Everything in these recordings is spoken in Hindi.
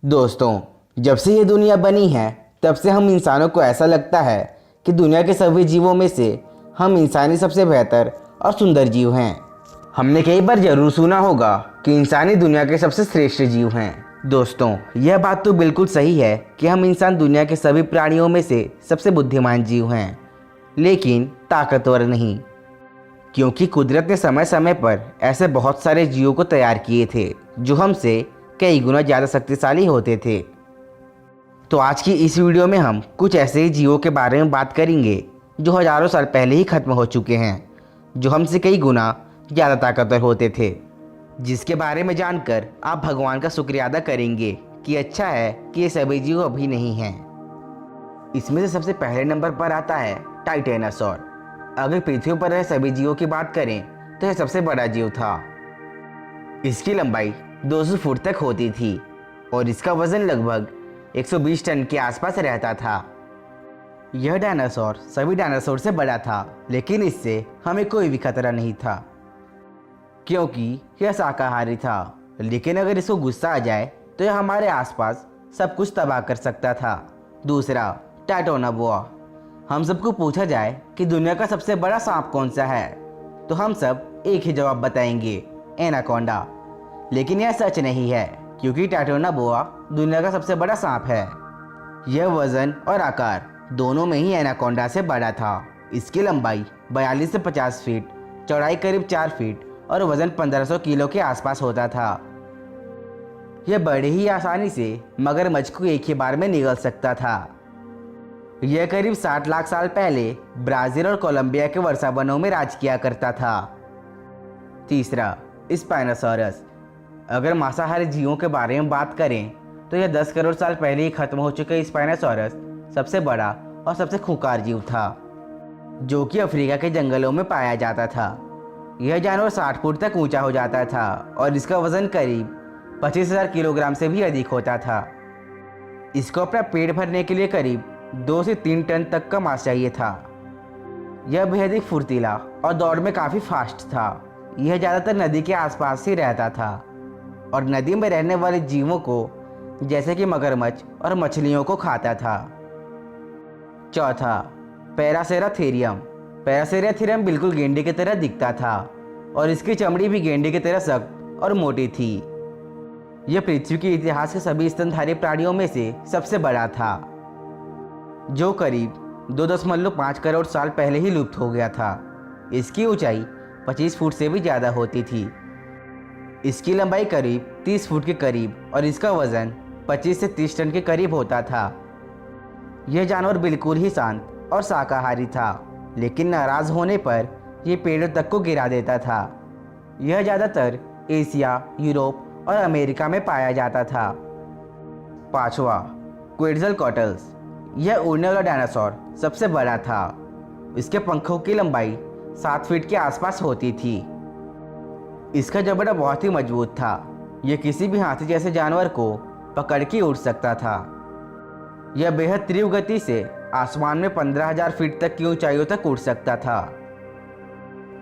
दोस्तों, जब से ये दुनिया बनी है तब से हम इंसानों को ऐसा लगता है कि दुनिया के सभी जीवों में से हम इंसानी सबसे बेहतर और सुंदर जीव हैं। हमने कई बार जरूर सुना होगा कि इंसानी दुनिया के सबसे श्रेष्ठ जीव हैं। दोस्तों, यह बात तो बिल्कुल सही है कि हम इंसान दुनिया के सभी प्राणियों में से सबसे बुद्धिमान जीव हैं, लेकिन ताकतवर नहीं। क्योंकि कुदरत ने समय समय पर ऐसे बहुत सारे जीवों को तैयार किए थे जो हमसे कई गुना ज़्यादा शक्तिशाली होते थे। तो आज की इस वीडियो में हम कुछ ऐसे ही जीवों के बारे में बात करेंगे जो हजारों साल पहले ही खत्म हो चुके हैं, जो हमसे कई गुना ज़्यादा ताकतवर होते थे, जिसके बारे में जानकर आप भगवान का शुक्रिया अदा करेंगे कि अच्छा है कि ये सभी जीव अभी नहीं हैं। इसमें से सबसे पहले नंबर पर आता है टाइटेनोसॉर। अगर पृथ्वी पर रहे सभी जीवों की बात करें तो यह सबसे बड़ा जीव था। इसकी लंबाई 200 फुट तक होती थी और इसका वजन लगभग 120 टन के आसपास रहता था। यह डायनासोर सभी डायनासोर से बड़ा था, लेकिन इससे हमें कोई भी खतरा नहीं था क्योंकि यह शाकाहारी था। लेकिन अगर इसको गुस्सा आ जाए तो यह हमारे आसपास सब कुछ तबाह कर सकता था। दूसरा, टाइटोनाबोआ। हम सबको पूछा जाए कि दुनिया का सबसे बड़ा सांप कौन सा है तो हम सब एक ही जवाब बताएंगे, एनाकोंडा। लेकिन यह सच नहीं है, क्योंकि टाइटोनाबोआ दुनिया का सबसे बड़ा सांप है। यह वजन और आकार दोनों में ही एनाकोंडा से बड़ा था। इसकी लंबाई 42 से 50 फीट, चौड़ाई करीब 4 फीट और वजन 1500 किलो के आसपास होता था। यह बड़े ही आसानी से मगरमच्छ को एक ही बार में निगल सकता था। यह करीब 60 लाख साल पहले ब्राज़ील और कोलंबिया के वर्षा वनों में राज किया करता था। तीसरा, स्पाइनोसॉरस। अगर मांसाहारी जीवों के बारे में बात करें तो यह 10 करोड़ साल पहले ही खत्म हो चुके स्पाइनोसॉरस सबसे बड़ा और सबसे खूंखार जीव था, जो कि अफ्रीका के जंगलों में पाया जाता था। यह जानवर 60 फुट तक ऊंचा हो जाता था और इसका वजन करीब 25,000 किलोग्राम से भी अधिक होता था। इसको अपना पेट भरने के लिए करीब 2 से 3 टन तक का मांस चाहिए था। यह बेहद ही फुर्तीला और दौड़ में काफ़ी फास्ट था। यह ज़्यादातर नदी के आसपास ही रहता था और नदी में रहने वाले जीवों को जैसे कि मगरमच्छ और मछलियों को खाता था। चौथा, पैरासेराथेरियम। पैरासेराथेरियम बिल्कुल गेंडे की तरह दिखता था और इसकी चमड़ी भी गेंडे की तरह सख्त और मोटी थी। यह पृथ्वी के इतिहास के सभी स्तनधारी प्राणियों में से सबसे बड़ा था, जो करीब 2.5 करोड़ साल पहले ही लुप्त हो गया था। इसकी ऊंचाई 25 फुट से भी ज़्यादा होती थी। इसकी लंबाई करीब 30 फुट के करीब और इसका वजन 25 से 30 टन के करीब होता था। यह जानवर बिल्कुल ही शांत और शाकाहारी था, लेकिन नाराज होने पर यह पेड़ों तक को गिरा देता था। यह ज़्यादातर एशिया, यूरोप और अमेरिका में पाया जाता था। पांचवा, क्वेट्ज़लकोअट्ल्स। यह उड़ने वाला डायनासोर सबसे बड़ा था। इसके पंखों की लंबाई 7 फीट के आसपास होती थी। इसका जबड़ा बहुत ही मजबूत था। यह किसी भी हाथी जैसे जानवर को पकड़ के उड़ सकता था। यह बेहद तीव्र गति से आसमान में 15,000 फीट तक की ऊंचाइयों तक उड़ सकता था।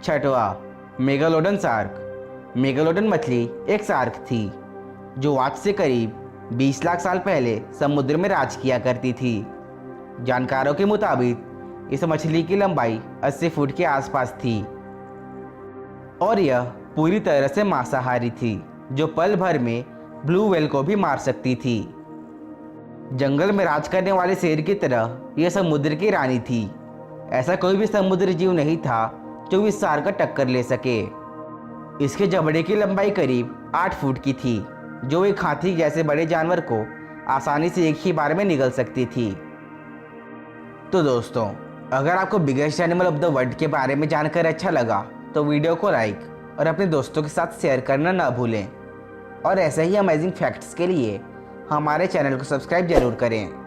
छठवां, मेगालोडन शार्क। मेगालोडन मछली एक शार्क थी जो आज से करीब 20 लाख साल पहले समुद्र में राज किया करती थी। जानकारों के मुताबिक इस मछली की लंबाई 80 फुट के आसपास थी और यह पूरी तरह से मांसाहारी थी, जो पल भर में ब्लू व्हेल को भी मार सकती थी। जंगल में राज करने वाले शेर की तरह यह समुद्र की रानी थी। ऐसा कोई भी समुद्री जीव नहीं था जो इस शार्क का टक्कर ले सके। इसके जबड़े की लंबाई करीब 8 फुट की थी, जो एक हाथी जैसे बड़े जानवर को आसानी से एक ही बार में निगल सकती थी। तो दोस्तों, अगर आपको biggest animal of the world के बारे में जानकर अच्छा लगा तो वीडियो को लाइक और अपने दोस्तों के साथ शेयर करना ना भूलें। और ऐसे ही अमेजिंग फैक्ट्स के लिए हमारे चैनल को सब्सक्राइब जरूर करें।